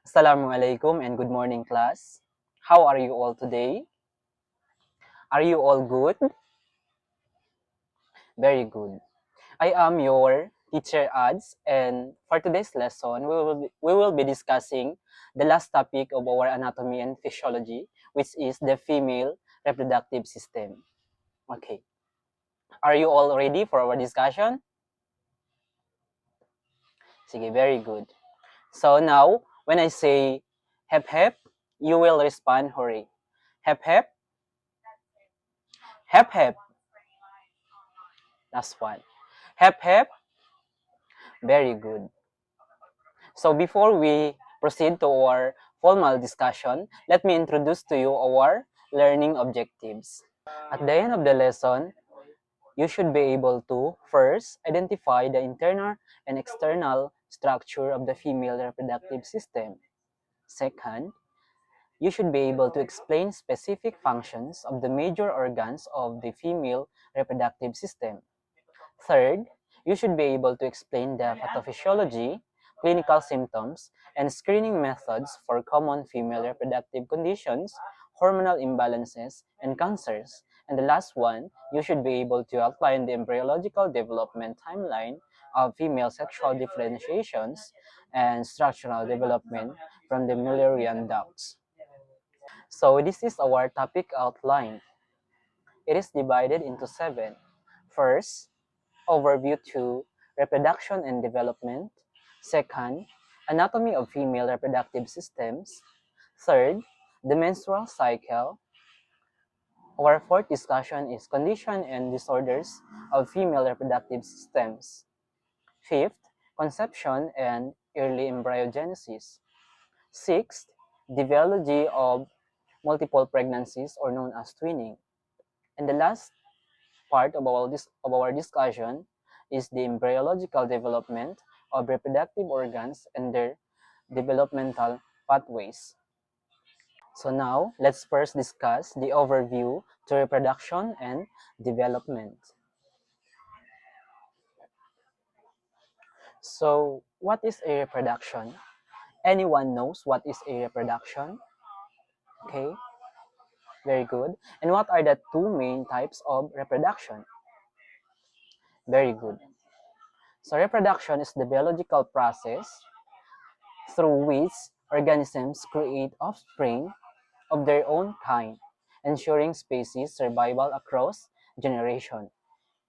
Assalamu alaikum and good morning, class. How are you all today? Are you all good? Very good. I am your teacher Ads, and for today's lesson, we will be discussing the last topic of our anatomy and physiology, which is the female reproductive system. Okay. Are you all ready for our discussion? Sige, very good. So now, when I say hep hep, you will respond hooray. Hep hep, hep hep. Last one. Hep hep. Very good. So before we proceed to our formal discussion, let me introduce to you our learning objectives. At the end of the lesson, you should be able to first identify the internal and external structure of the female reproductive system. Second, you should be able to explain specific functions of the major organs of the female reproductive system. Third, you should be able to explain the pathophysiology, clinical symptoms, and screening methods for common female reproductive conditions, hormonal imbalances, and cancers. And the last one, you should be able to outline the embryological development timeline of female sexual differentiations and structural development from the Mullerian ducts. So this is our topic outline. It is divided into 7. First, overview 2, reproduction and development. Second, anatomy of female reproductive systems. Third, the menstrual cycle. Our fourth discussion is condition and disorders of female reproductive systems. Fifth, conception and early embryogenesis. Sixth, development of multiple pregnancies or known as twinning. And the last part of our discussion is the embryological development of reproductive organs and their developmental pathways. So now, let's first discuss the overview to reproduction and development. So, what is a reproduction? Anyone knows what is a reproduction? Okay, very good. And what are the two main types of reproduction? Very good. So, reproduction is the biological process through which organisms create offspring of their own kind, ensuring species survival across generations.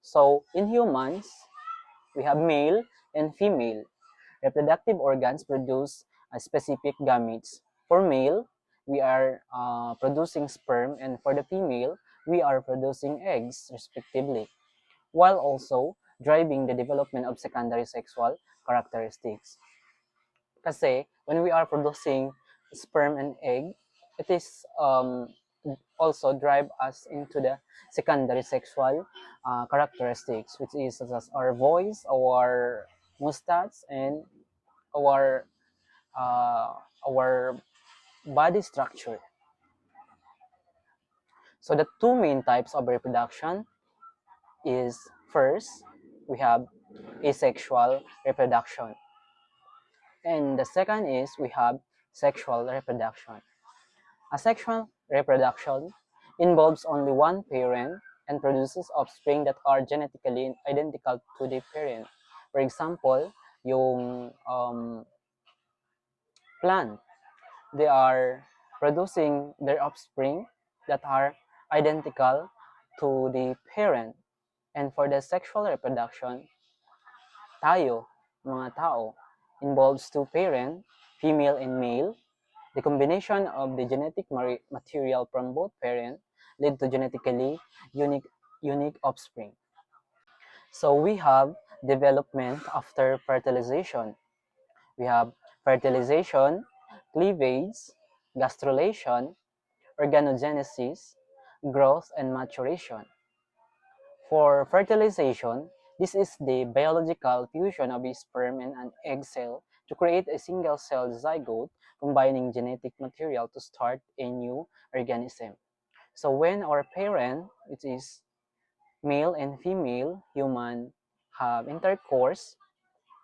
So, in humans, we have male and female. Reproductive organs produce specific gametes. For male, we are producing sperm, and for the female, we are producing eggs, respectively, while also driving the development of secondary sexual characteristics. Kasi when we are producing sperm and egg, it is also drive us into the secondary sexual characteristics, which is such as our voice, our mustache, and our uh, our body structure. So the two main types of reproduction is first we have asexual reproduction, and the second is we have sexual reproduction. Asexual reproduction involves only one parent and produces offspring that are genetically identical to the parent. For example, yung plant, they are producing their offspring that are identical to the parent. And for the sexual reproduction, tayo, mga tao, involves two parent, female and male. The combination of the genetic material from both parents lead to genetically unique offspring. So we have development after fertilization. We have fertilization, cleavage, gastrulation, organogenesis, growth, and maturation. For fertilization, this is the biological fusion of a sperm and an egg cell to create a single-celled zygote combining genetic material to start a new organism. So when our parent, which is male and female human, have intercourse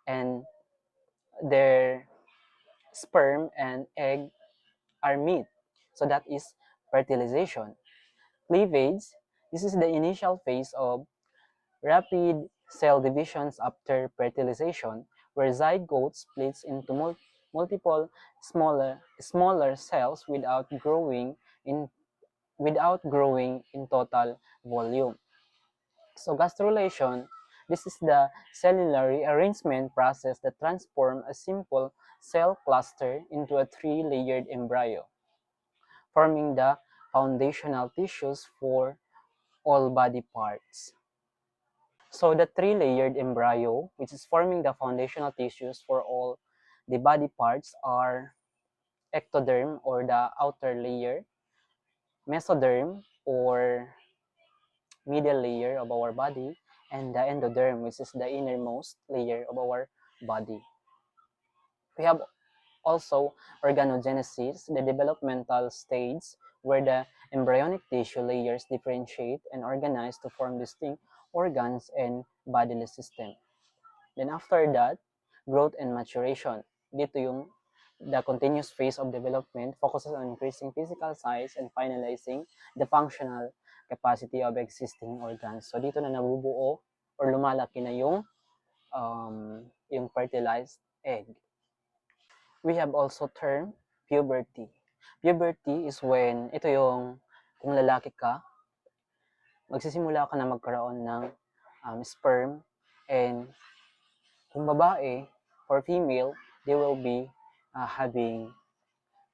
and their sperm and egg are meet. So that is fertilization. Cleavage, this is the initial phase of rapid cell divisions after fertilization, where zygote splits into multiple smaller cells in without growing in total volume. So gastrulation, this is the cellular rearrangement process that transforms a simple cell cluster into a three-layered embryo, forming the foundational tissues for all body parts. So the three-layered embryo, which is forming the foundational tissues for all the body parts, are ectoderm or the outer layer, mesoderm or middle layer of our body, and the endoderm, which is the innermost layer of our body. We have also organogenesis, the developmental stage where the embryonic tissue layers differentiate and organize to form distinct organs and bodily system. Then after that, growth and maturation. Dito yung the continuous phase of development focuses on increasing physical size and finalizing the functional capacity of existing organs. So dito na nabubuo or lumalaki na yung fertilized egg. We have also term puberty. Puberty is when ito yung kung lalaki ka, magsisimula ka na magkaroon ng sperm, and kung babae or female, they will be having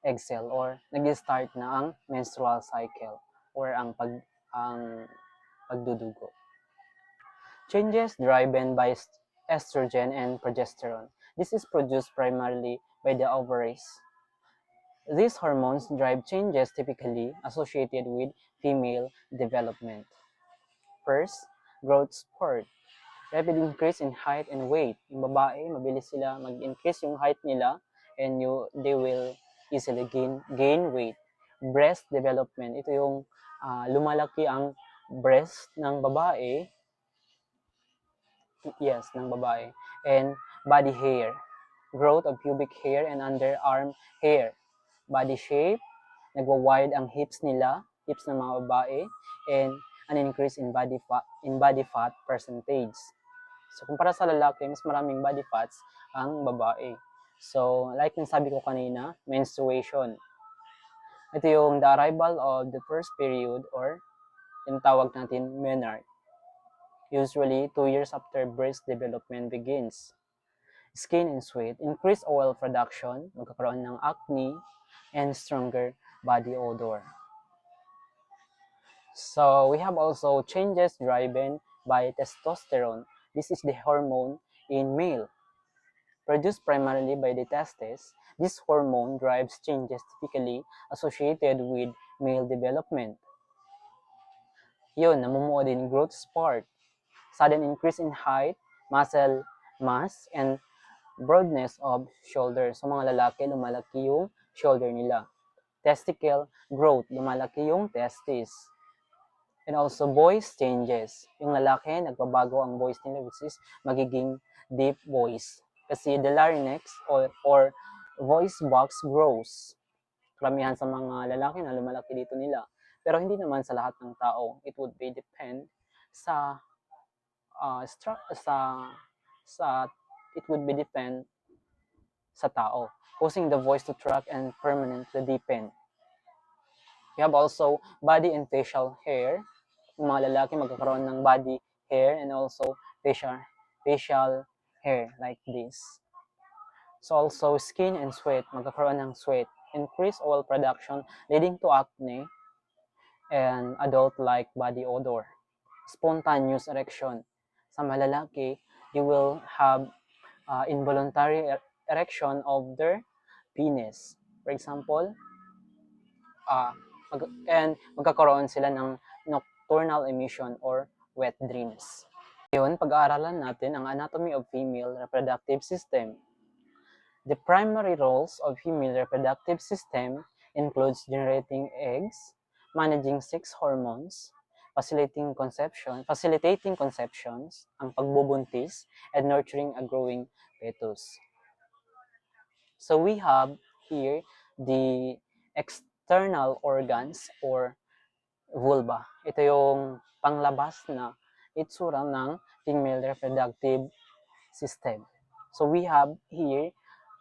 egg cell or nag-start na ang menstrual cycle or ang pagdudugo. Changes driven by estrogen and progesterone. This is produced primarily by the ovaries. These hormones drive changes typically associated with female development. First, growth spurt. Rapid increase in height and weight. Yung babae, mabilis sila mag-increase yung height nila and they will easily gain weight. Breast development. Ito yung lumalaki ang breast ng babae. Yes, ng babae. And body hair. Growth of pubic hair and underarm hair. Body shape. Nagwa-wide ang hips nila, hips ng mga babae, and an increase in body fat percentage. So, kumpara sa lalaki, mas maraming body fats ang babae. So, like yung sabi ko kanina, menstruation. Ito yung the arrival of the first period or yung tawag natin menarche. Usually, 2 years after breast development begins. Skin and sweat, increased oil production, magkakaroon ng acne, and stronger body odor. So, we have also changes driven by testosterone. This is the hormone in male. Produced primarily by the testes, this hormone drives changes typically associated with male development. Yun, namumuo din growth spurt, sudden increase in height, muscle mass, and broadness of shoulder. So mga lalaki, lumalaki yung shoulder nila. Testicle growth, lumalaki yung testes. And also voice changes. Yung lalaki, nagbabago ang voice nila, which is magiging deep voice. Kasi the larynx or voice box grows. Karamihan sa mga lalaki na lumalaki dito nila. Pero hindi naman sa lahat ng tao. It would be depend sa it would be depend sa tao, causing the voice to track and permanently deepen. We have also body and facial hair. Yung mga lalaki magkakaroon ng body hair and also facial hair like this. So also skin and sweat, magkakaroon ng sweat. Increased oil production leading to acne and adult-like body odor. Spontaneous erection. Sa mga lalaki, you will have involuntary erection of their penis. For example, magkakaroon sila ng nocturnal emission or wet dreams. Ngayon, pag-aaralan natin ang anatomy of female reproductive system. The primary roles of female reproductive system includes generating eggs, managing sex hormones, facilitating conceptions, ang pagbubuntis, and nurturing a growing fetus. So we have here the external organs or vulva. Ito yung panglabas na itsura ng female reproductive system. So we have here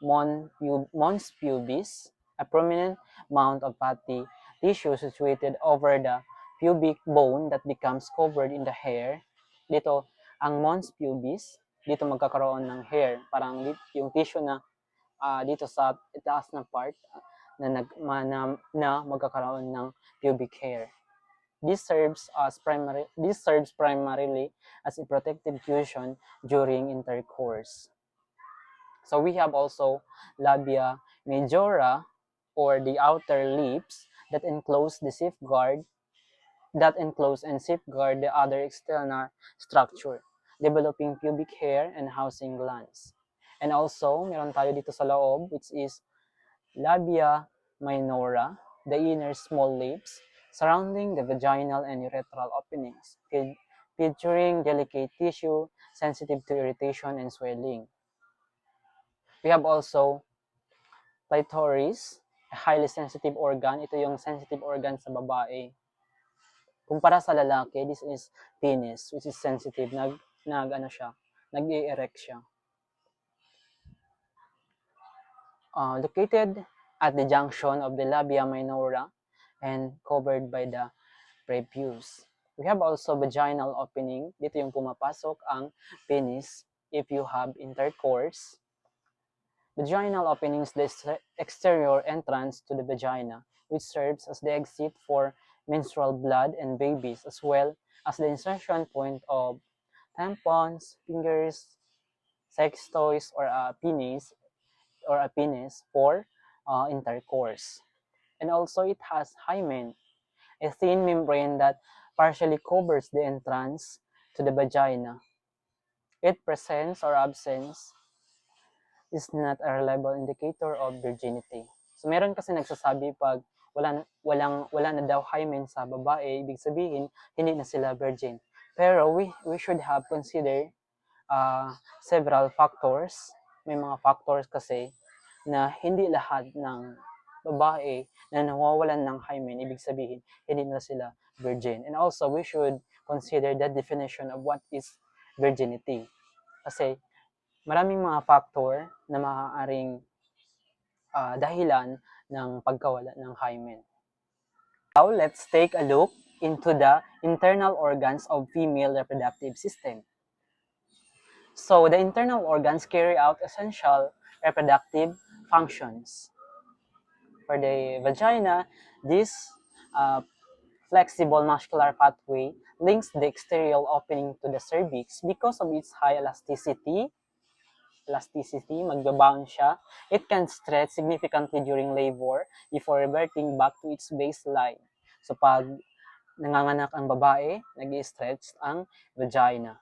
mons pubis, a prominent mound of fatty tissue situated over the pubic bone that becomes covered in the hair. Dito, ang mons pubis, dito magkakaroon ng hair. Parang yung tissue na dito sa itaas na part na magkakaroon ng pubic hair. This serves primarily as a protective cushion during intercourse. So we have also labia majora, or the outer lips that enclose and safeguard the other external structure, developing pubic hair and housing glands. And also, meron tayo dito sa loob, which is labia minora, the inner small lips surrounding the vaginal and urethral openings, featuring delicate tissue sensitive to irritation and swelling. We have also clitoris, a highly sensitive organ. Ito yung sensitive organ sa babae. Kumpara sa lalaki, this is penis, which is sensitive. Nag-i-erect siya. Located at the junction of the labia minora and covered by the prepuce. We have also vaginal opening. Dito yung pumapasok ang penis if you have intercourse. Vaginal opening is the exterior entrance to the vagina, which serves as the exit for menstrual blood and babies, as well as the insertion point of tampons, fingers, sex toys, or a penis for intercourse. And also it has hymen, a thin membrane that partially covers the entrance to the vagina. Its presence or absence is not a reliable indicator of virginity. So meron kasi nagsasabi pag wala na daw hymen sa babae, ibig sabihin hindi na sila virgin. Pero we should have considered several factors. May mga factors kasi na hindi lahat ng babae na nawawalan ng hymen, ibig sabihin hindi na sila virgin. And also we should consider the definition of what is virginity. Kasi maraming mga factor na maaaring dahilan ng pagkawala ng hymen. Now, let's take a look into the internal organs of female reproductive system. So, the internal organs carry out essential reproductive functions. For the vagina, this flexible muscular pathway links the exterior opening to the cervix because of its high elasticity, magbabound siya. It can stretch significantly during labor before reverting back to its baseline. So pag nanganganak ang babae, nag-i-stretch ang vagina.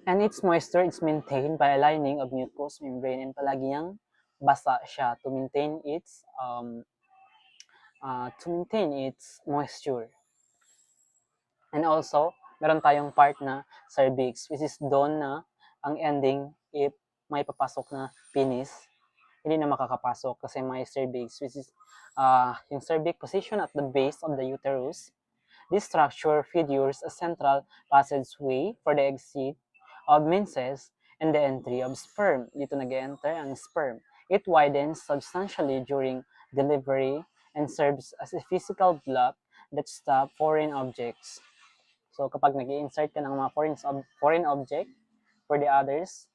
And its moisture is maintained by a lining of mucous membrane, and palagi niyang basa siya to maintain its moisture. And also, meron tayong part na cervix, which is doon na ang ending if may papasok na penis, hindi na makakapasok kasi may cervix, which is yung cervix position at the base of the uterus. This structure figures a central passageway for the exit of menses and the entry of sperm. Dito nag-enter ang sperm. It widens substantially during delivery and serves as a physical block that stops foreign objects. So kapag nag-i-insert ka ng mga foreign object for the others,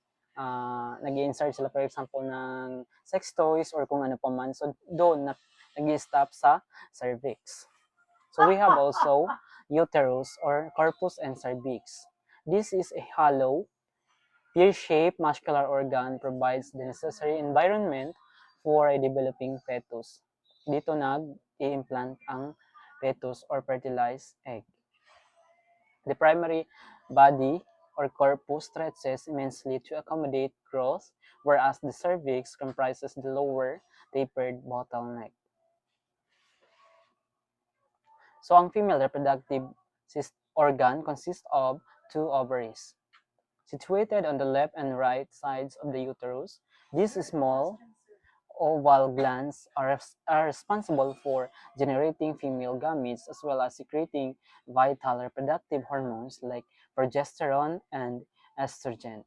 nag-i-insert sila for example ng sex toys or kung ano pa man, so doon nag-i-stop sa cervix. So we have also uterus or corpus and cervix. This is a hollow, pear-shaped muscular organ, provides the necessary environment for a developing fetus. Dito nag-i-implant ang fetus or fertilized egg. The primary body or corpus stretches immensely to accommodate growth, whereas the cervix comprises the lower, tapered bottleneck. So, ang female reproductive organ consists of two ovaries. situated on the left and right sides of the uterus. These small oval glands are responsible for generating female gametes as well as secreting vital reproductive hormones like progesterone and estrogen.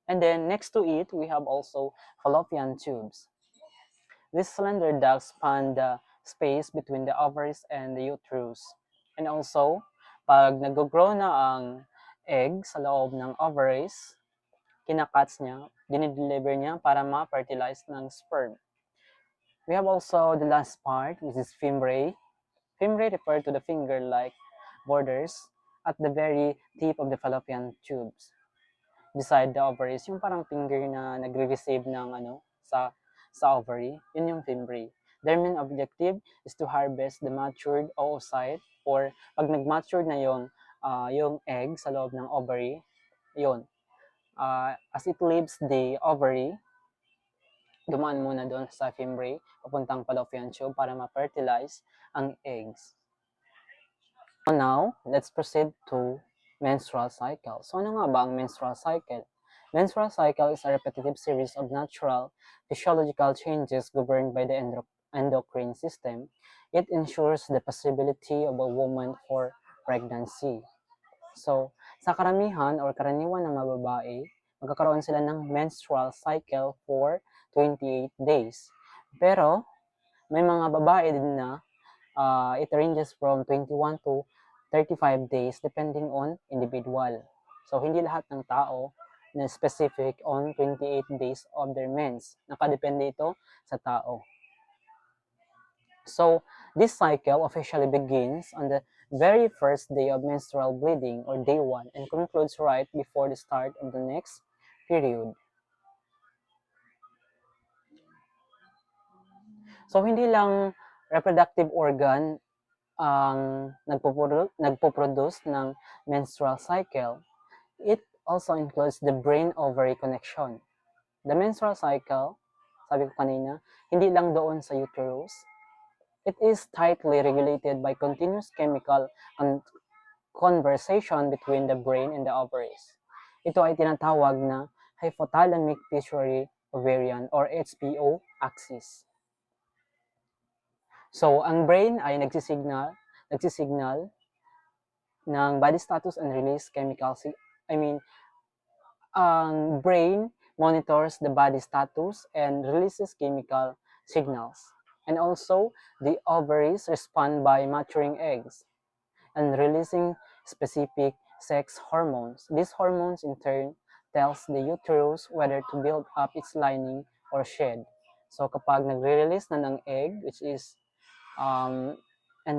And then next to it, we have also fallopian tubes. These slender ducts span the space between the ovaries and the uterus. And also, pag nag-grow na ang egg sa loob ng ovaries, kinakats niya, dinideliver niya para ma-fertilize ng sperm. We have also the last part, which is fimbriae. Fimbriae refer to the finger-like borders at the very tip of the fallopian tubes beside the ovaries, yung parang finger na nagre-receive ng sa ovary, yun yung fimbriae. Their main objective is to harvest the matured oocyte or pag nag-mature na yung egg sa loob ng ovary, yun. As it leaves the ovary, dumaan muna doon sa fimbriae, papuntang fallopian tube para ma-fertilize ang eggs. So now, let's proceed to menstrual cycle. So ano nga ba ang menstrual cycle? Menstrual cycle is a repetitive series of natural physiological changes governed by the endocrine system. It ensures the possibility of a woman for pregnancy. So, sa karamihan or karaniwan ng mga babae, magkakaroon sila ng menstrual cycle for 28 days. Pero, may mga babae din na it ranges from 21 to 35 days depending on individual. So, hindi lahat ng tao na specific on 28 days of their mens. Nakadepende ito sa tao. So, this cycle officially begins on the very first day of menstrual bleeding or day 1 and concludes right before the start of the next period. So, hindi lang reproductive organ ang nagpo-produce ng menstrual cycle. It also includes the brain-ovary connection. The menstrual cycle, sabi ko kanina, hindi lang doon sa uterus. It is tightly regulated by continuous chemical conversation between the brain and the ovaries. Ito ay tinatawag na hypothalamic pituitary ovarian or HPO axis. So, ang brain ay nagsisignal ng body status and release chemical. Ang brain monitors the body status and releases chemical signals. And also, the ovaries respond by maturing eggs and releasing specific sex hormones. These hormones in turn tells the uterus whether to build up its lining or shed. So kapag nagre-release na ng egg, which is and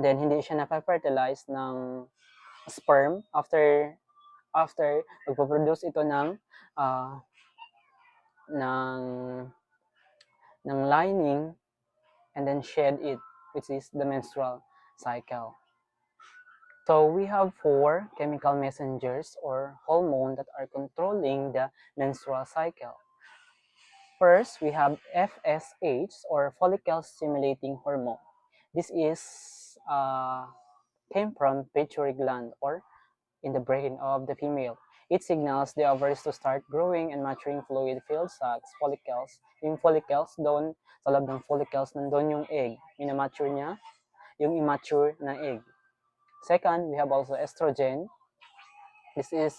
then hindi siya na-fertilize ng sperm after magpo-produce ito ng lining and then shed it, which is the menstrual cycle. So we have 4 chemical messengers or hormones that are controlling the menstrual cycle. First, we have FSH or follicle stimulating hormone. This is came from pituitary gland or in the brain of the female. It signals the ovaries to start growing and maturing fluid-filled sacs, follicles. Yung follicles, doon, sa loob ng follicles, nandun yung egg. Minamature niya yung immature na egg. Second, we have also estrogen. This is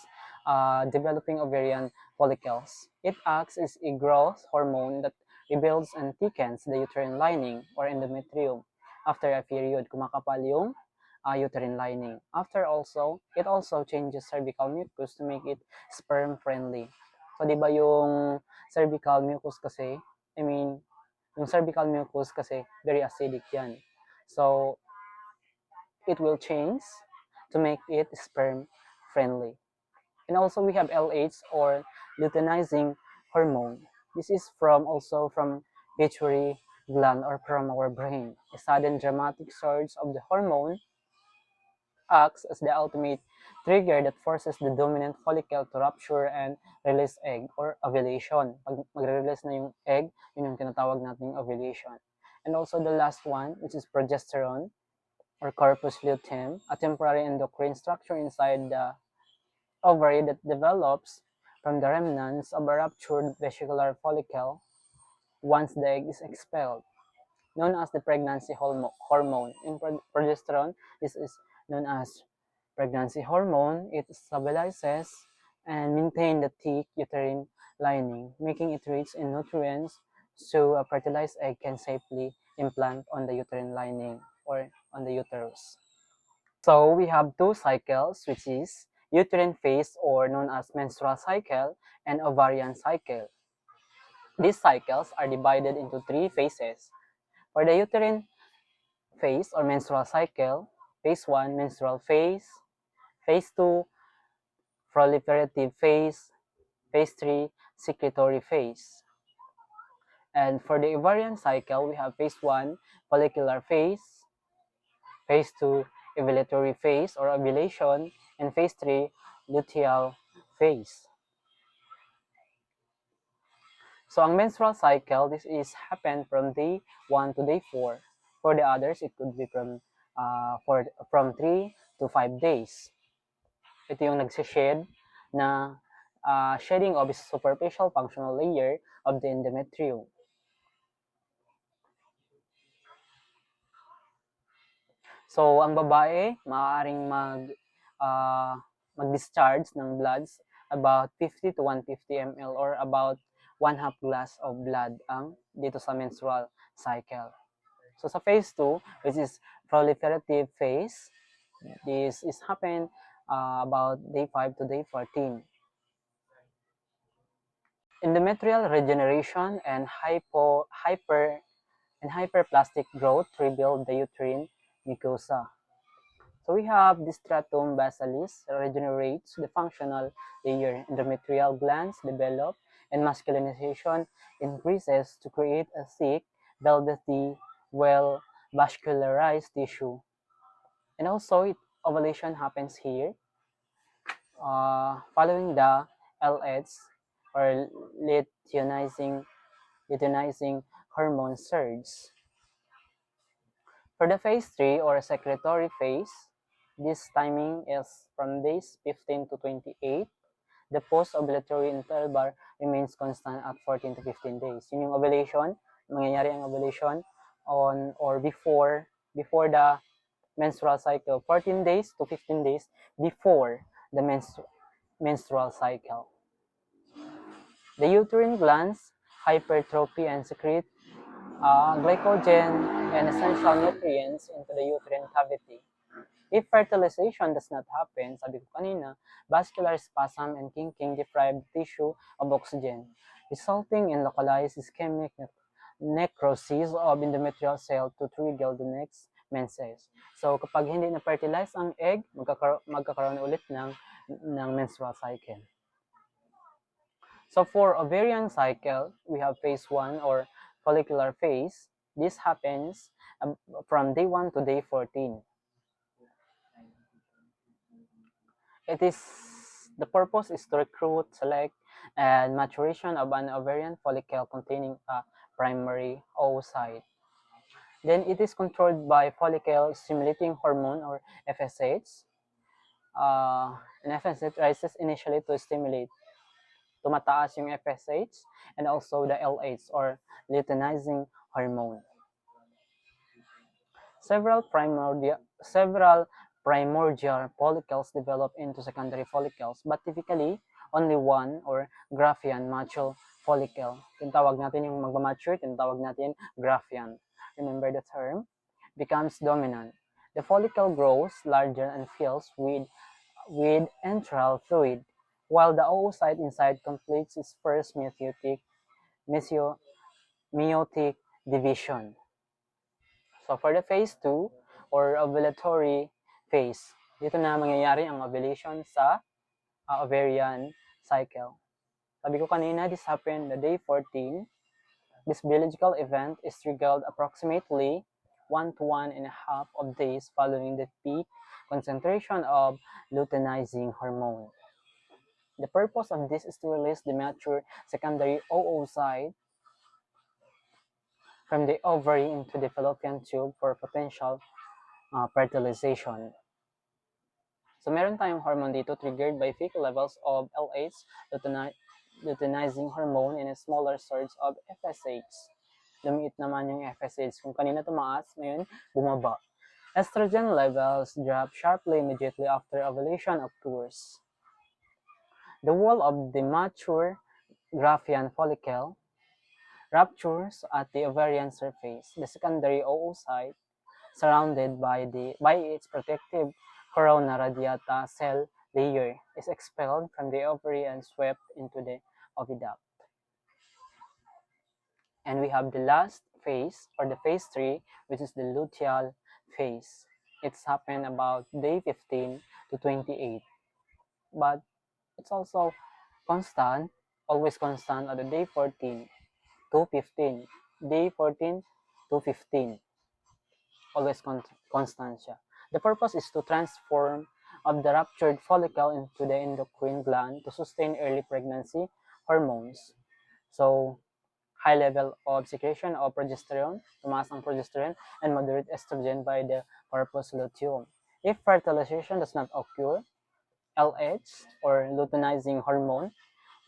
developing ovarian follicles. It acts as a growth hormone that rebuilds and thickens the uterine lining or endometrium. After a period, kumakapal yung uterine lining. It also changes cervical mucus to make it sperm friendly. So, di ba yung cervical mucus kasi, yung cervical mucus kasi, very acidic yan. So, it will change to make it sperm friendly. And also we have LH or luteinizing hormone. This is also from pituitary gland or from our brain. A sudden dramatic surge of the hormone acts as the ultimate trigger that forces the dominant follicle to rupture and release egg or ovulation. Pag magre-release na yung egg, yun yung tinatawag nating ovulation. And also the last one, which is progesterone or corpus luteum, a temporary endocrine structure inside the ovary that develops from the remnants of a ruptured vesicular follicle once the egg is expelled, known as the pregnancy hormone. In progesterone, this is known as pregnancy hormone. It stabilizes and maintains the thick uterine lining, making it rich in nutrients so a fertilized egg can safely implant on the uterine lining or on the uterus. So we have two cycles, which is uterine phase or known as menstrual cycle and ovarian cycle. These cycles are divided into three phases. For the uterine phase or menstrual cycle, phase 1, menstrual phase 2, proliferative phase 3, secretory phase. And for the ovarian cycle, we have phase 1, follicular phase 2, ovulatory phase or ovulation, and phase 3, luteal phase. So ang menstrual cycle, this is happen from day 1 to day 4. For the others, it could be from 3 to 5 days. Ito yung nagsished na shedding of superficial functional layer of the endometrium. So, ang babae, maaaring mag-discharge ng bloods about 50 to 150 ml or about 1/2 glass of blood ang dito sa menstrual cycle. So, sa phase 2, which is proliferative phase, this is happen about day 5 to day 14. Endometrial regeneration and hyperplastic growth rebuild the uterine mucosa. So we have the stratum basalis regenerates the functional layer. Endometrial glands develop and masculinization increases to create a thick, velvety, well vascularized tissue. And also ovulation happens here following the LH or luteinizing hormone surge. For the phase 3 or secretory phase, this timing is from days 15 to 28. The post-ovulatory interval remains constant at 14 to 15 days. Yun yung ovulation, mangyayari ang ovulation on or before the menstrual cycle, 14 days to 15 days before the menstrual cycle. The uterine glands hypertrophy and secrete glycogen and essential nutrients into the uterine cavity. If fertilization does not happen, sabi ko kanina, vascular spasm and kinking deprive tissue of oxygen, resulting in localized ischemic necrosis of endometrial cell to trigger the next menses. So kapag hindi na fertilize ang egg, magkakaroon ulit ng menstrual cycle. So for ovarian cycle, we have phase 1 or follicular phase. This happens from day 1 to day 14. The purpose is to recruit, select, and maturation of an ovarian follicle containing a primary oocyte. Then it is controlled by follicle stimulating hormone or FSH. And FSH rises initially to stimulate. Tumataas yung FSH and also the LH or luteinizing hormone. Several primordial follicles develop into secondary follicles, but typically only one or Graafian mature follicle. Tinatawag natin yung magmamature, tinatawag natin Graafian. Remember the term? Becomes dominant. The follicle grows larger and fills with enteral fluid, while the oocyte inside completes its first meiotic division. So for the phase 2 or ovulatory phase, dito na mangyayari ang ovulation sa ovarian cycle. Sabi ko kanina, this happened the day 14. This biological event is triggered approximately 1 to 1.5 of days following the peak concentration of luteinizing hormone. The purpose of this is to release the mature secondary oocyte from the ovary into the fallopian tube for potential fertilization. So meron tayong hormone dito triggered by fecal levels of LH, luteinizing hormone, and a smaller surge of FSH. Lumiit naman yung FSH. Kung kanina tumaas, ngayon bumaba. Estrogen levels drop sharply immediately after ovulation occurs. The wall of the mature Graafian follicle ruptures at the ovarian surface. The secondary oocyte, surrounded by its protective corona radiata cell layer, is expelled from the ovary and swept into the oviduct. And we have the last phase, or the phase 3, which is the luteal phase. It's happened about day 15 to 28. But it's also constant, always constant at the day 14 to 15. Day 14 to 15. Always constant siya. The purpose is to transform of the ruptured follicle into the endocrine gland to sustain early pregnancy hormones. So, high level of secretion of progesterone, tumaas ang progesterone, and moderate estrogen by the corpus luteum. If fertilization does not occur, LH, or luteinizing hormone,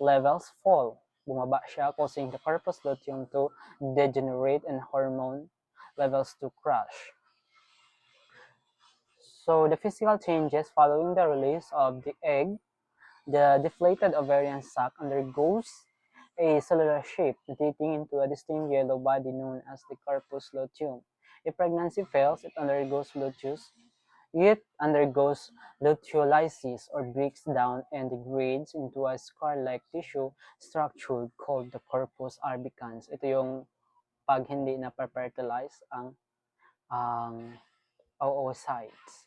levels fall. Bumaba siya, causing the corpus luteum to degenerate and hormone levels to crash. So the physical changes following the release of the egg, the deflated ovarian sac undergoes a cellular shift, mutating into a distinct yellow body known as the corpus luteum. If pregnancy fails, it undergoes luteolysis, or breaks down and degrades into a scar-like tissue structure called the corpus albicans. Ito yung pag hindi na fertilize ang oocytes.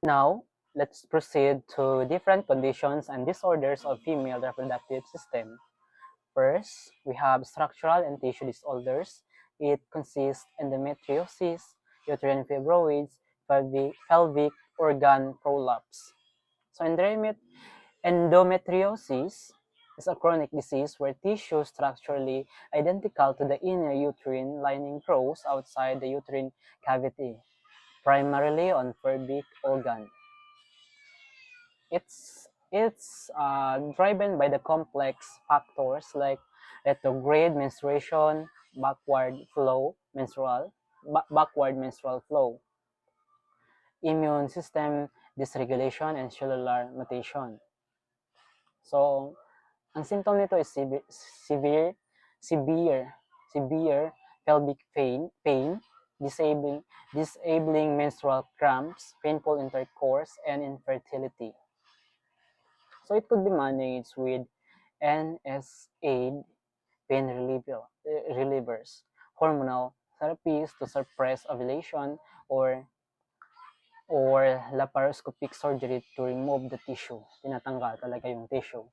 Now, let's proceed to different conditions and disorders of female reproductive system. First, we have structural and tissue disorders. It consists endometriosis, uterine fibroids, pelvic organ prolapse. So endometriosis is a chronic disease where tissue structurally identical to the inner uterine lining grows outside the uterine cavity, primarily on pelvic organ. It's driven by the complex factors like retrograde menstruation, backward menstrual flow, immune system dysregulation, and cellular mutation. So, ang symptom nito is severe pelvic pain, disabling menstrual cramps, painful intercourse, and infertility. So it could be managed with NSAID pain relievers, hormonal therapies to suppress ovulation, or laparoscopic surgery to remove the tissue. Tinatanggal talaga yung tissue.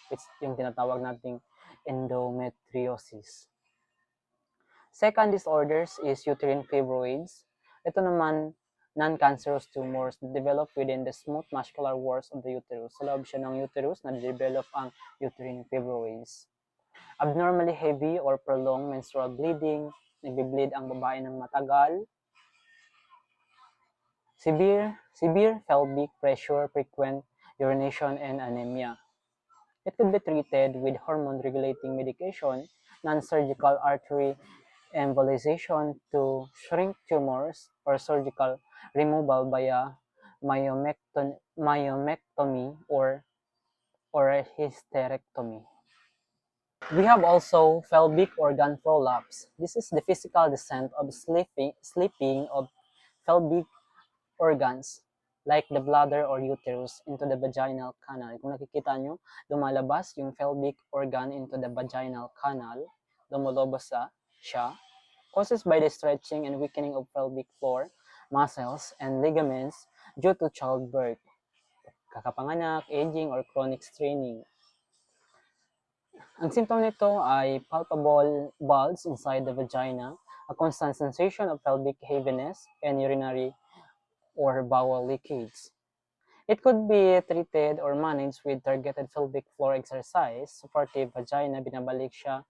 It's yung tinatawag nating endometriosis. Second disorders is uterine fibroids. Ito naman, non-cancerous tumors that develop within the smooth muscular walls of the uterus. Sa loob siya ng uterus, na-develop ang uterine fibroids. Abnormally heavy or prolonged menstrual bleeding, nagbe-bleed ang babae ng matagal. Severe pelvic pressure, frequent urination, and anemia. It could be treated with hormone-regulating medication, non-surgical artery embolization to shrink tumors, or surgical removal via myomectomy or hysterectomy. We have also pelvic organ prolapse. This is the physical descent of slipping of pelvic organs like the bladder or uterus into the vaginal canal. Kung nakikita nyo, lumalabas yung pelvic organ into the vaginal canal, lumulobos siya, caused by the stretching and weakening of pelvic floor, muscles, and ligaments due to childbirth, kakapanganak, aging, or chronic straining. Ang symptom nito ay palpable bulge inside the vagina, a constant sensation of pelvic heaviness, and urinary or bowel leakage. It could be treated or managed with targeted pelvic floor exercise, supportive vagina, binabalik siya,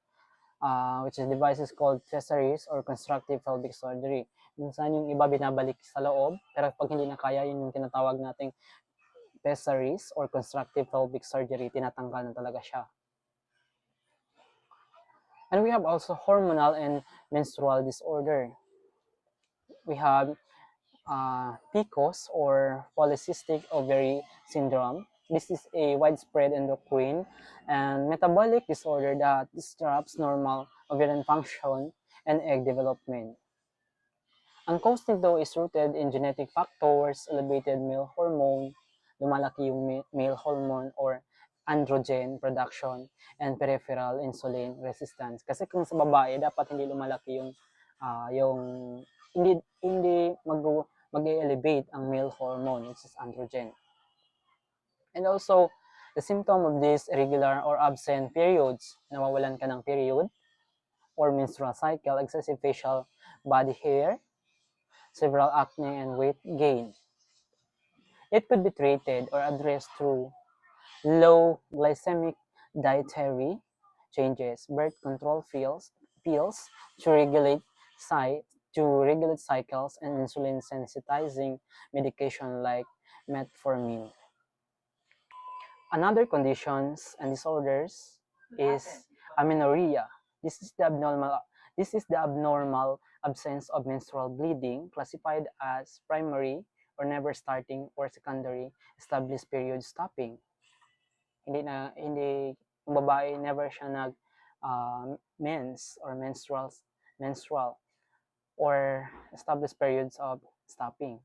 which is devices called cesareans or constructive pelvic surgery. Minsan yung iba binabalik sa loob, pero pag hindi na kaya, yun yung tinatawag nating pessaries or constructive pelvic surgery, tinatanggal na talaga siya. And we have also hormonal and menstrual disorder. We have PCOS or polycystic ovary syndrome. This is a widespread endocrine and metabolic disorder that disrupts normal ovarian function and egg development. Ang cause nito is rooted in genetic factors, elevated male hormone, lumalaki yung male hormone or androgen production, and peripheral insulin resistance. Kasi kung sa babae, dapat hindi lumalaki yung hindi mag-elevate ang male hormone, which is androgen. And also, the symptom of these irregular or absent periods, nawawalan ka ng period, or menstrual cycle, excessive facial body hair, several acne, and weight gain. It could be treated or addressed through low glycemic dietary changes, birth control pills to regulate cycles, and insulin sensitizing medication like metformin. Another conditions and disorders is amenorrhea. This is the abnormal absence of menstrual bleeding, classified as primary or never starting or secondary established period stopping. Hindi yung babae never siya nag mens or menstrual or established periods of stopping.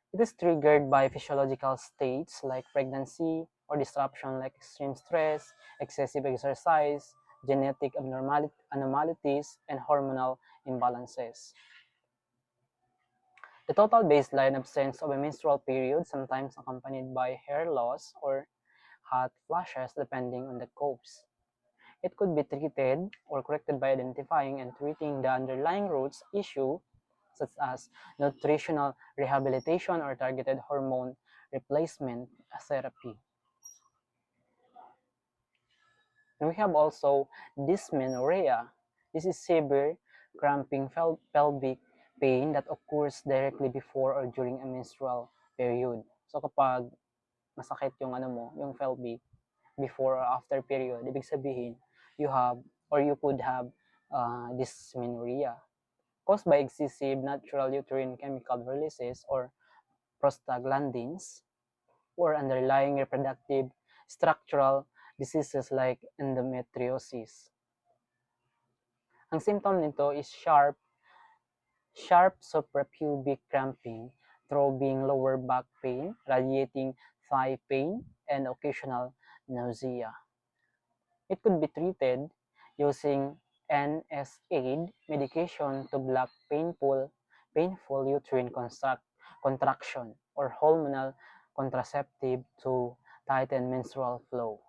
It is triggered by physiological states like pregnancy or disruption like extreme stress, excessive exercise, genetic anomalies, and hormonal imbalances. The total baseline absence of a menstrual period, sometimes accompanied by hair loss or hot flashes depending on the cause. It could be treated or corrected by identifying and treating the underlying roots issue, such as nutritional rehabilitation or targeted hormone replacement therapy. And we have also dysmenorrhea. This is severe cramping pelvic pain that occurs directly before or during a menstrual period. So kapag masakit yung pelvic before or after period, ibig sabihin, you could have dysmenorrhea caused by excessive natural uterine chemical releases or prostaglandins, or underlying reproductive structural diseases like endometriosis. Ang symptom nito is sharp suprapubic cramping, throbbing lower back pain, radiating thigh pain, and occasional nausea. It could be treated using NSAID medication to block painful uterine contraction, or hormonal contraceptive to tighten menstrual flow.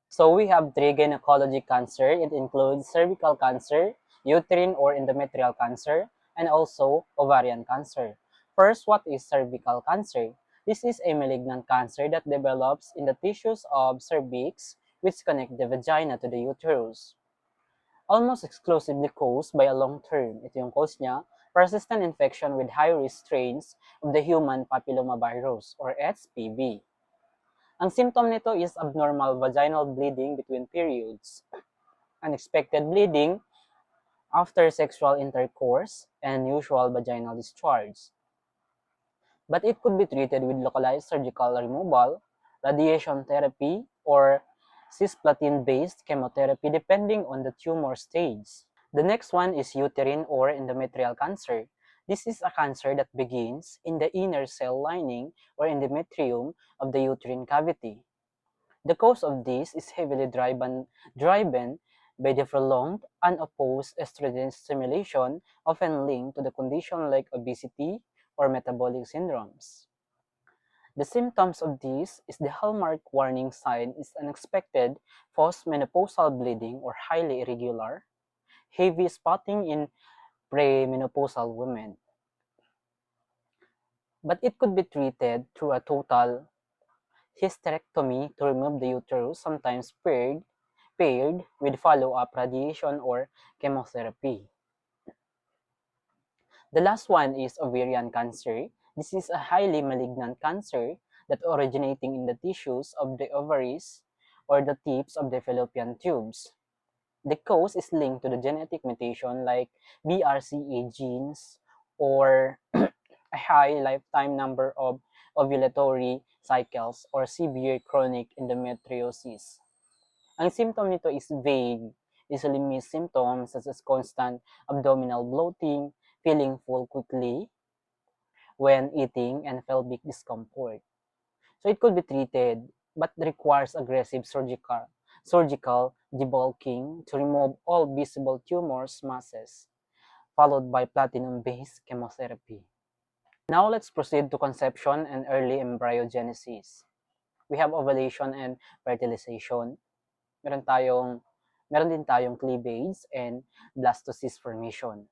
So we have 3 gynecology cancer. It includes cervical cancer, uterine or endometrial cancer, and also ovarian cancer. First, what is cervical cancer? This is a malignant cancer that develops in the tissues of cervix, which connect the vagina to the uterus. Almost exclusively caused by a long-term, ito yung cause niya, persistent infection with high-risk strains of the human papillomavirus or HPV. Ang symptom nito is abnormal vaginal bleeding between periods, unexpected bleeding after sexual intercourse, and usual vaginal discharge. But it could be treated with localized surgical removal, radiation therapy, or cisplatin-based chemotherapy depending on the tumor stage. The next one is uterine or endometrial cancer. This is a cancer that begins in the inner cell lining or endometrium of the uterine cavity. The cause of this is heavily driven by the prolonged, unopposed estrogen stimulation, often linked to the condition like obesity or metabolic syndromes. The symptoms of this is the hallmark warning sign is unexpected postmenopausal bleeding or highly irregular, heavy spotting in premenopausal women. But it could be treated through a total hysterectomy to remove the uterus, sometimes paired with follow-up radiation or chemotherapy. The last one is ovarian cancer. This is a highly malignant cancer that originating in the tissues of the ovaries or the tips of the fallopian tubes. The cause is linked to the genetic mutation like BRCA genes or a high lifetime number of ovulatory cycles or severe chronic endometriosis. Ang symptom nito is vague, easily missed symptoms such as constant abdominal bloating, feeling full quickly when eating, and pelvic discomfort. So it could be treated, but requires aggressive surgical debulking to remove all visible tumors masses, followed by platinum-based chemotherapy. Now let's proceed to conception and early embryogenesis. We have ovulation and fertilization. Meron tayong meron din tayong cleavage and blastocyst formation.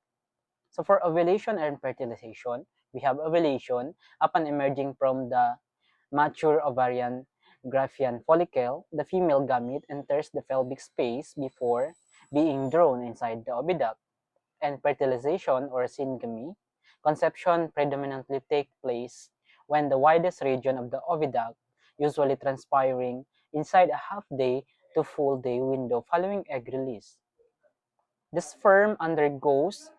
So for ovulation and fertilization, we have ovulation upon emerging from the mature ovarian Graafian follicle. The female gamete enters the pelvic space before being drawn inside the oviduct. And fertilization or syngamy, conception predominantly take place when the widest region of the oviduct, usually transpiring inside a half-day to full-day window following egg release. The sperm undergoes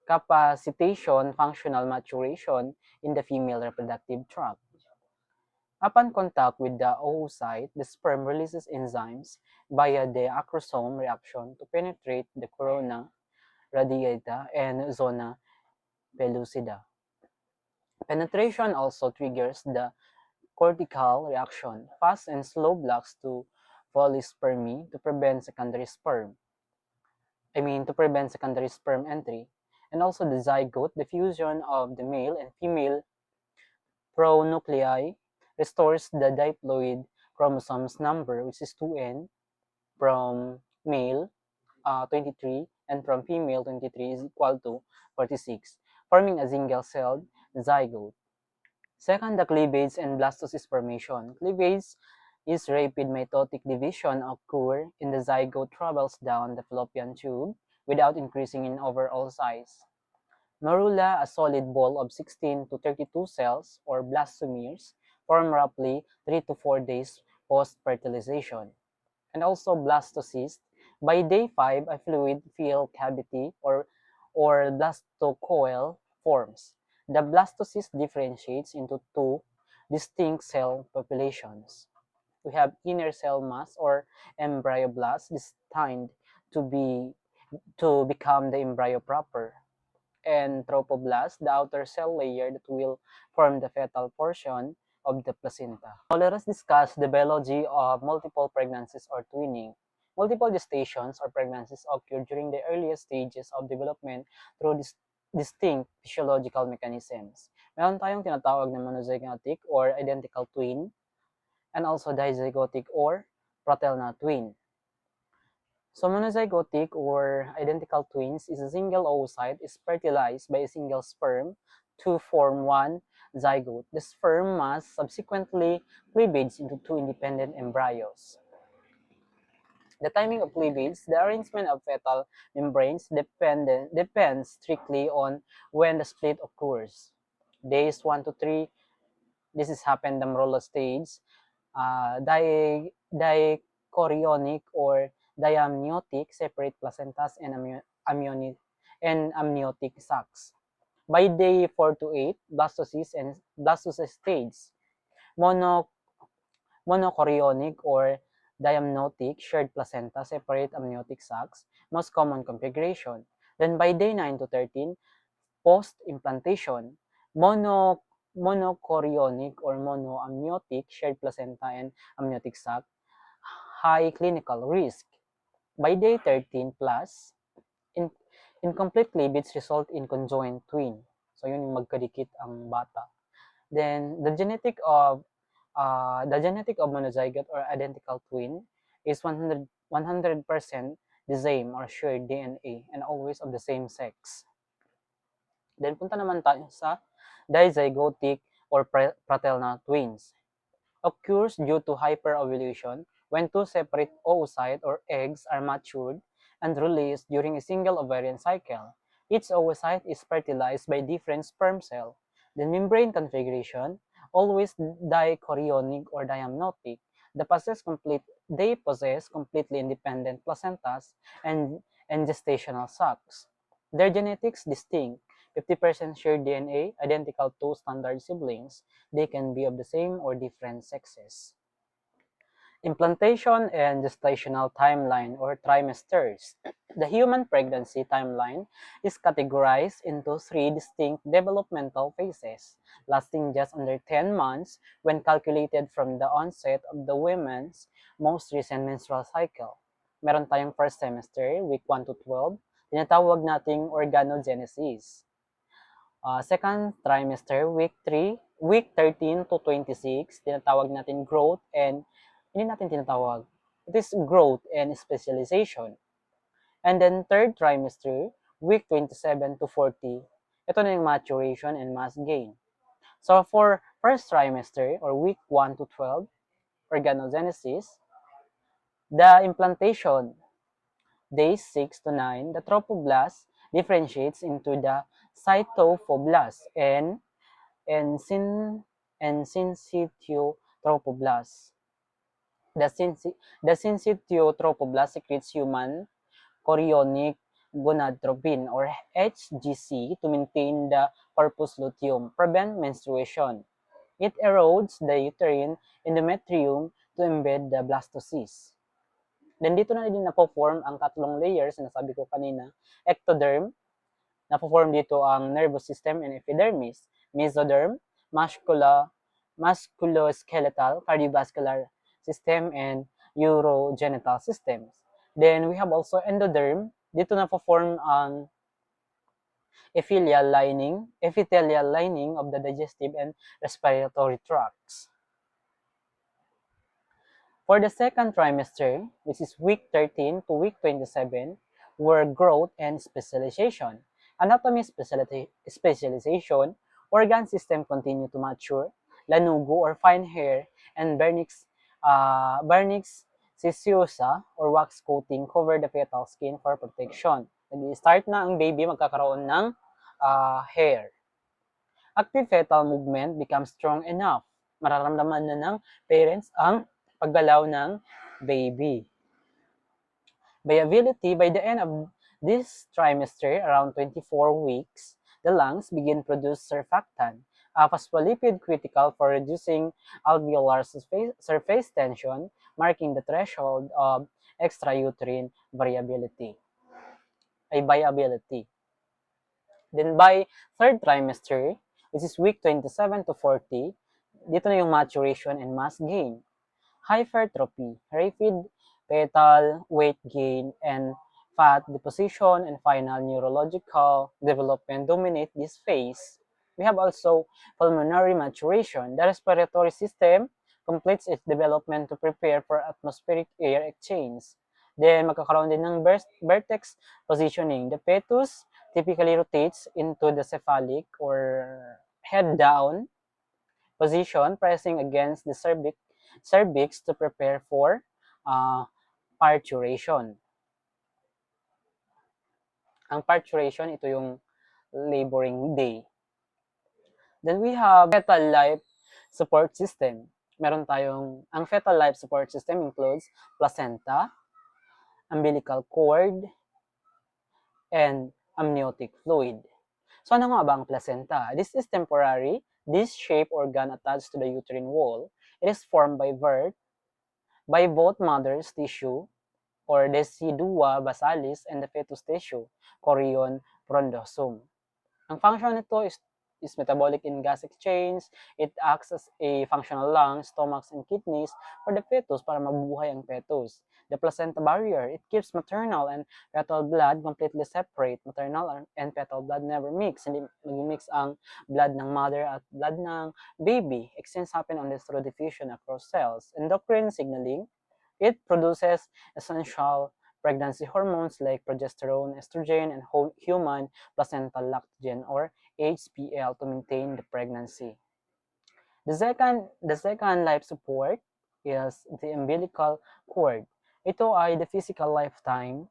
capacitation functional maturation in the female reproductive tract. Upon contact with the oocyte, the sperm releases enzymes via the acrosome reaction to penetrate the corona radiata and zona pellucida. Penetration also triggers the cortical reaction, fast and slow blocks to polyspermy to prevent secondary sperm entry, and also the zygote, the fusion of the male and female pronuclei restores the diploid chromosomes number, which is 2n, from male 23 and from female 23 is equal to 46, forming a single-celled zygote. Second, the cleavage and blastocyst formation. Cleavage is rapid mitotic division occur in the zygote travels down the fallopian tube without increasing in overall size. Morula, a solid ball of 16 to 32 cells or blastomeres, form roughly 3 to 4 days post-fertilization. And also blastocyst. By day 5, a fluid-filled cavity or blastocoel forms. The blastocyst differentiates into two distinct cell populations. We have inner cell mass or embryoblast destined to become the embryo proper, and trophoblast, the outer cell layer that will form the fetal portion of the placenta. Now let us discuss the biology of multiple pregnancies or twinning. Multiple gestations or pregnancies occur during the earliest stages of development through distinct physiological mechanisms. Meron tayong tinatawag na monozygotic or identical twin, and also dizygotic or fraternal twin. So monozygotic or identical twins is a single oocyte is fertilized by a single sperm to form one zygote. The sperm must subsequently cleavage into two independent embryos. The timing of cleavage, the arrangement of fetal membranes depends strictly on when the split occurs. Days 1 to 3, this is happened the Morula stage. Dichorionic or diamniotic separate placentas and amniotic sacs. By day 4 to 8, blastocyst stage. Monochorionic or diamniotic shared placenta separate amniotic sacs, most common configuration. Then by day 9 to 13, post-implantation, monochorionic or monoamniotic shared placenta and amniotic sac, high clinical risk. By day 13 plus, incomplete cleavage result in conjoined twin. So yun yung magkadikit ang bata. Then the genetic of monozygote or identical twin is 100% the same or shared DNA and always of the same sex. Then punta naman tayo sa dizygotic or fraternal twins. Occurs due to hyperovulation when two separate oocyte or eggs are matured and released during a single ovarian cycle. Each oocyte is fertilized by different sperm cell. Then membrane configuration, always dichorionic or diamniotic. They possess completely independent placentas and gestational sacs. Their genetics distinct. 50% shared DNA, identical to standard siblings. They can be of the same or different sexes. Implantation and gestational timeline or trimesters. The human pregnancy timeline is categorized into three distinct developmental phases, lasting just under 10 months when calculated from the onset of the woman's most recent menstrual cycle. Meron tayong first semester, week 1 to 12, tinatawag nating organogenesis. Second trimester, week 13 to 26, tinatawag natin growth and hindi natin tinatawag. It is growth and specialization. And then third trimester, week 27 to 40, ito na yung maturation and mass gain. So for first trimester or week 1 to 12, organogenesis, the implantation, days 6 to 9, the trophoblast differentiates into the cytophoblast and syncytiotrophoblast. The syncytiotrophoblast secretes human chorionic gonadotropin or HGC to maintain the corpus luteum, prevent menstruation. It erodes the uterine endometrium to embed the blastocyst. Then dito na din napo-form ang tatlong layers na nasabi ko kanina. Ectoderm, napo-form dito ang nervous system and epidermis. Mesoderm, musculoskeletal, cardiovascular system, and urogenital systems. Then we have also endoderm. Dito napo-form ang epithelial lining of the digestive and respiratory tracts. For the second trimester, which is week 13 to week 27, were growth and specialization. Anatomy specialization, organ system continue to mature, lanugo or fine hair, and vernix caseosa or wax coating cover the fetal skin for protection. Nag-start na ang baby magkakaroon ng hair. Active fetal movement becomes strong enough. Mararamdaman na ng parents ang paggalaw ng baby. Viability, by the end of this trimester, around 24 weeks, the lungs begin produce surfactant, a phospholipid critical for reducing alveolar surface tension, marking the threshold of extrauterine viability. Then by third trimester, which is week 27 to 40, dito na yung maturation and mass gain. Hypertrophy, rapid fetal weight gain, and fat deposition and final neurological development dominate this phase. We have also pulmonary maturation. The respiratory system completes its development to prepare for atmospheric air exchange. Then, magkakaroon din ng vertex positioning. The fetus typically rotates into the cephalic or head down position, pressing against the cervix to prepare for parturition. Ang parturition, ito yung laboring day. Then we have fetal life support system. Meron tayong, ang fetal life support system includes placenta, umbilical cord, and amniotic fluid. So ano nga ba ang placenta? This is temporary, disc-shaped organ attached to the uterine wall. It is formed by both mother's tissue or decidua basalis and the fetus tissue, chorion frondosum. Ang function nito is metabolic in gas exchange. It acts as a functional lung, stomachs, and kidneys for the fetus para mabubuhay ang fetus. The placenta barrier, it keeps maternal and fetal blood completely separate. Maternal and fetal blood never mix. Hindi mag-mix ang blood ng mother at blood ng baby. Exchange happen only through diffusion across cells. Endocrine signaling, it produces essential pregnancy hormones like progesterone, estrogen, and human placental lactogen or HPL to maintain the pregnancy. The second life support is the umbilical cord. Ito ay the physical lifeline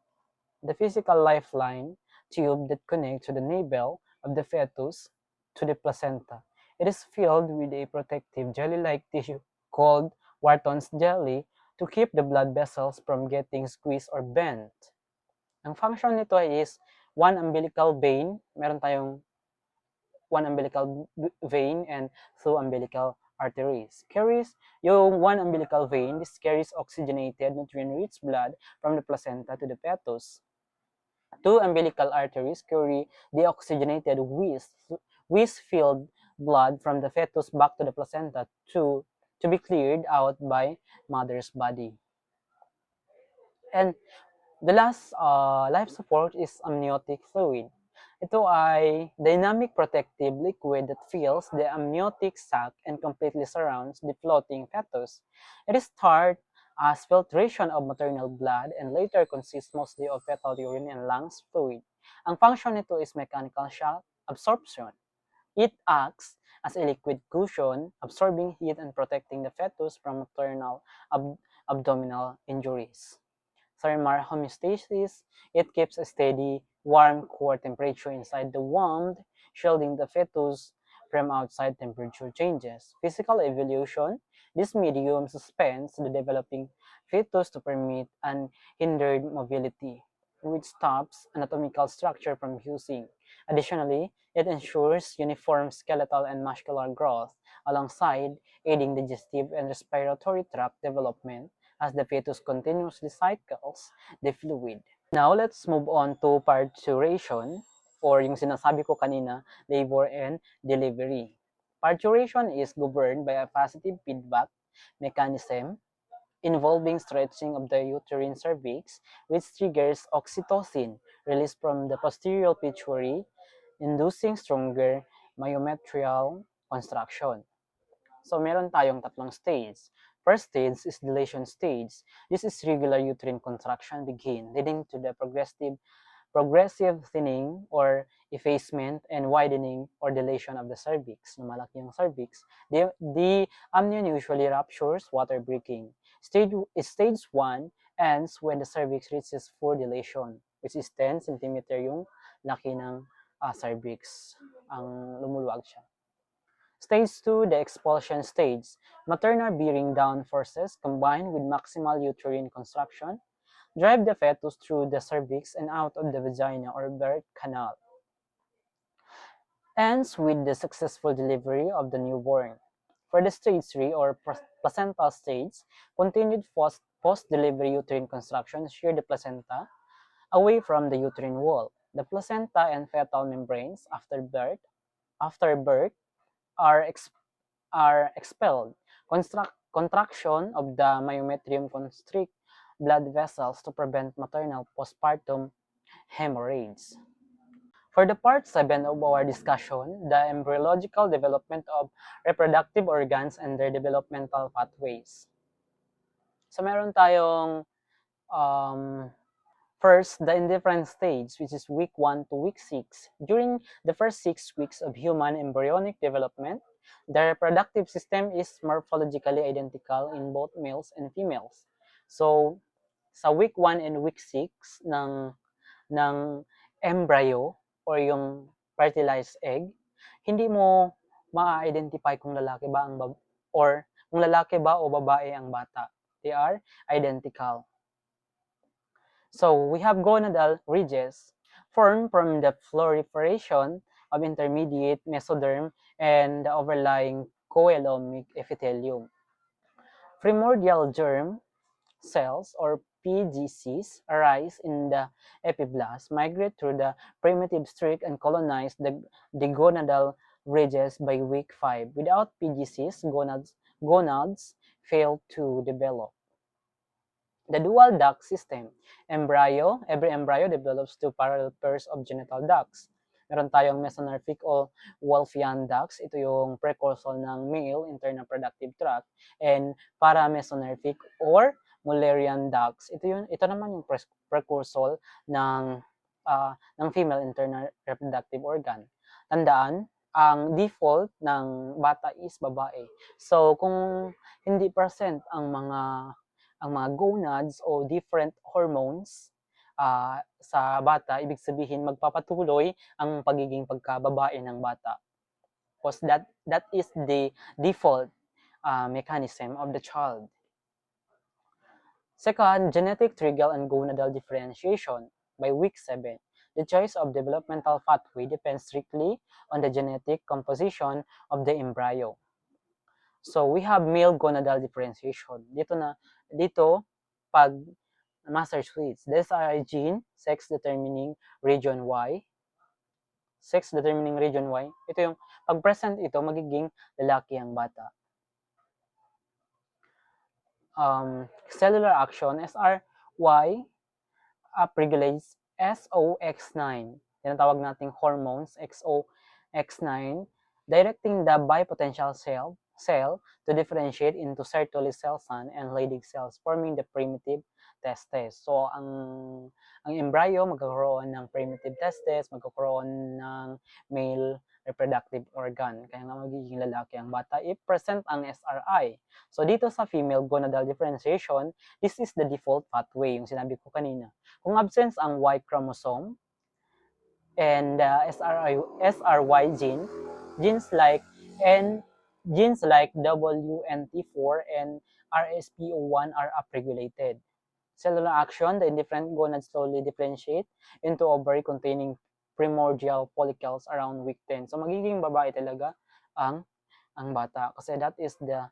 tube that connects to the navel of the fetus to the placenta. It is filled with a protective jelly-like tissue called Wharton's jelly to keep the blood vessels from getting squeezed or bent. Ang function nito is one umbilical vein. Meron tayong one umbilical vein and two umbilical arteries. Yung one umbilical vein, this carries oxygenated, nutrient-rich blood from the placenta to the fetus. Two umbilical arteries carry deoxygenated whisk-filled blood from the fetus back to the placenta to be cleared out by mother's body. And the last life support is amniotic fluid. Ito ay dynamic protective liquid that fills the amniotic sac and completely surrounds the floating fetus. It is started as filtration of maternal blood and later consists mostly of fetal urine and lungs fluid. Ang function nito is mechanical shock absorption. It acts as a liquid cushion, absorbing heat and protecting the fetus from maternal abdominal injuries. Thermal homeostasis, it keeps a steady, warm core temperature inside the womb, shielding the fetus from outside temperature changes. Physical evolution, this medium suspends the developing fetus to permit unhindered mobility, which stops anatomical structure from fusing. Additionally, it ensures uniform skeletal and muscular growth, alongside aiding digestive and respiratory tract development as the fetus continuously cycles the fluid. Now, let's move on to parturition or yung sinasabi ko kanina, labor and delivery. Parturition is governed by a positive feedback mechanism involving stretching of the uterine cervix, which triggers oxytocin released from the posterior pituitary, inducing stronger myometrial contraction. So, meron tayong tatlong stage. First stage is dilation stage. This is regular uterine contraction begin, leading to the progressive thinning or effacement and widening or dilation of the cervix. Lumalaki yung cervix. The amnion usually ruptures, water breaking. Stage 1 ends when the cervix reaches full dilation, which is 10 cm yung laki ng cervix. Ang lumuluwag siya. Stage 2, the expulsion stage. Maternal bearing down forces combined with maximal uterine contraction drive the fetus through the cervix and out of the vagina or birth canal. Ends with the successful delivery of the newborn. For the stage 3 or placental stage, continued post-delivery uterine contraction shear the placenta away from the uterine wall. The placenta and fetal membranes after birth are expelled. Contraction of the myometrium constrict blood vessels to prevent maternal postpartum hemorrhage. For the part 7 of our discussion, the embryological development of reproductive organs and their developmental pathways. So meron tayong first, the indifferent stage, which is week 1 to week 6. During the first 6 weeks of human embryonic development, the reproductive system is morphologically identical in both males and females. So, sa week 1 and week 6 ng embryo or yung fertilized egg, hindi mo ma-identify kung lalaki ba or kung lalaki ba o babae ang bata. They are identical. So, we have gonadal ridges formed from the proliferation of intermediate mesoderm and the overlying coelomic epithelium. Primordial germ cells or PGCs arise in the epiblast, migrate through the primitive streak and colonize the gonadal ridges by week 5. Without PGCs, gonads fail to develop. The dual duct system. Every embryo develops two parallel pairs of genital ducts. Meron tayong mesonervic o Wolffian ducts. Ito yung precursor ng male internal reproductive tract. And paramesonervic or Mullerian ducts. Ito naman yung precursor ng female internal reproductive organ. Tandaan, ang default ng bata is babae. So, kung hindi present ang mga gonads o different hormones sa bata, ibig sabihin magpapatuloy ang pagiging pagkababae ng bata. because that is the default mechanism of the child. Second, genetic trigal and gonadal differentiation. By week 7, the choice of developmental pathway depends strictly on the genetic composition of the embryo. So, we have male gonadal differentiation. Dito, pag master switch, this are a gene, sex determining region Y. Sex determining region Y. Ito yung, pag present ito, magiging lalaki ang bata. Cellular action, SRY, upregulates SOX9, tinatawag nating hormones, XOX9, directing the bipotential cell to differentiate into Sertoli cells and Leydig cells, forming the primitive testes. So, ang embryo magkakaroon ng primitive testes, magkakaroon ng male reproductive organ. Kaya nga magiging lalaki ang bata if present ang SRI. So, dito sa female gonadal differentiation, this is the default pathway, yung sinabi ko kanina. Kung absence ang Y chromosome and SRY gene, genes like WNT4 and RSPO1 are upregulated. Cellular action, the indifferent gonads slowly differentiate into ovary containing primordial follicles around week 10. So magiging babae talaga ang bata kasi that is the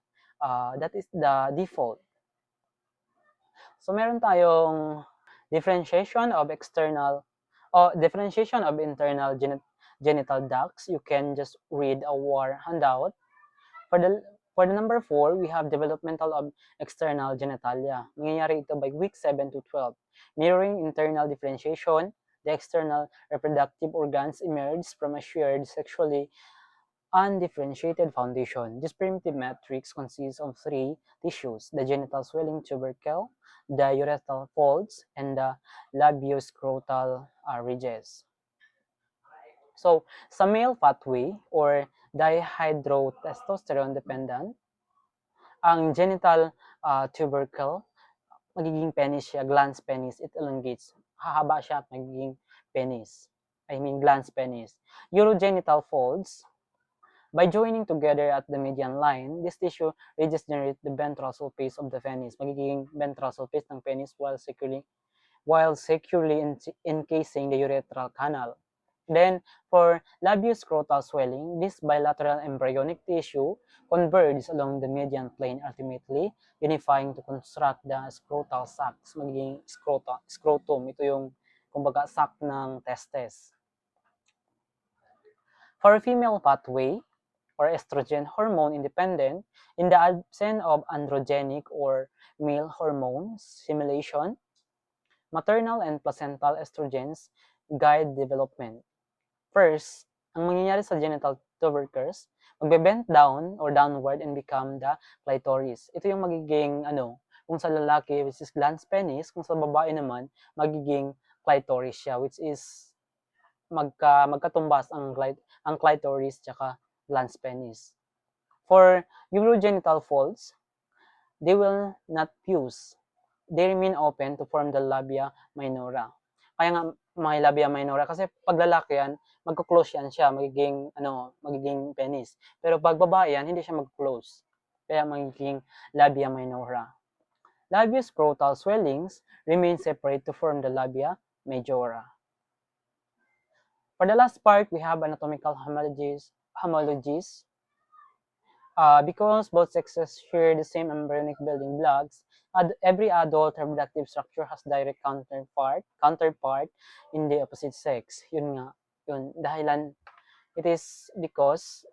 default. So meron tayong differentiation of internal genital ducts. You can just read our handout. For the number 4, we have developmental of external genitalia. Mangyayari ito by week 7 to 12. Mirroring internal differentiation, the external reproductive organs emerge from a shared sexually undifferentiated foundation. This primitive matrix consists of 3 tissues: the genital swelling tubercle, the urethral folds, and the labioscrotal ridges. So, sa male pathway or dihydrotestosterone dependent, ang genital tubercle, magiging penis siya, glans penis, it elongates. Hahaba siya at magiging penis. Glans penis. Urogenital folds, by joining together at the median line, this tissue ridges generate the ventral surface of the penis. Magiging ventral surface ng penis while securely encasing the urethral canal. Then, for labioscrotal swelling, this bilateral embryonic tissue converges along the median plane, ultimately unifying to construct the scrotal sac. So, magiging scrotum. Ito yung, kumbaga, sac ng testes. For female pathway, or estrogen hormone independent, in the absence of androgenic or male hormones stimulation, maternal and placental estrogens guide development. First, ang mangyayari sa genital tubercles, magbe-bend down or downward and become the clitoris. Ito yung magiging, kung sa lalaki, which is glans penis, kung sa babae naman, magiging clitoris siya, which is magkatumbas ang clitoris tsaka glans penis. For urogenital folds, they will not fuse. They remain open to form the labia minora. Kaya nga may labia minora kasi pag lalaki yan, magko-close yan siya, magiging penis. Pero pag babae yan, hindi siya mag-close. Kaya magiging labia minora. Labioscrotal swellings remain separate to form the labia majora. For the last part, we have anatomical homologies. Because both sexes share the same embryonic building blocks, every adult reproductive structure has direct counterpart in the opposite sex. Yun nga, dahilan, it is because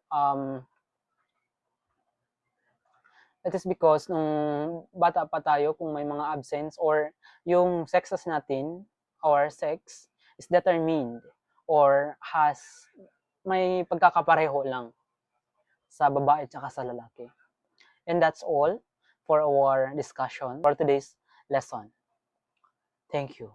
nung bata pa tayo, kung may mga absence or yung sexes natin, our sex, is determined or may pagkakapareho lang sa babae at sa lalaki. And that's all for our discussion for today's lesson. Thank you.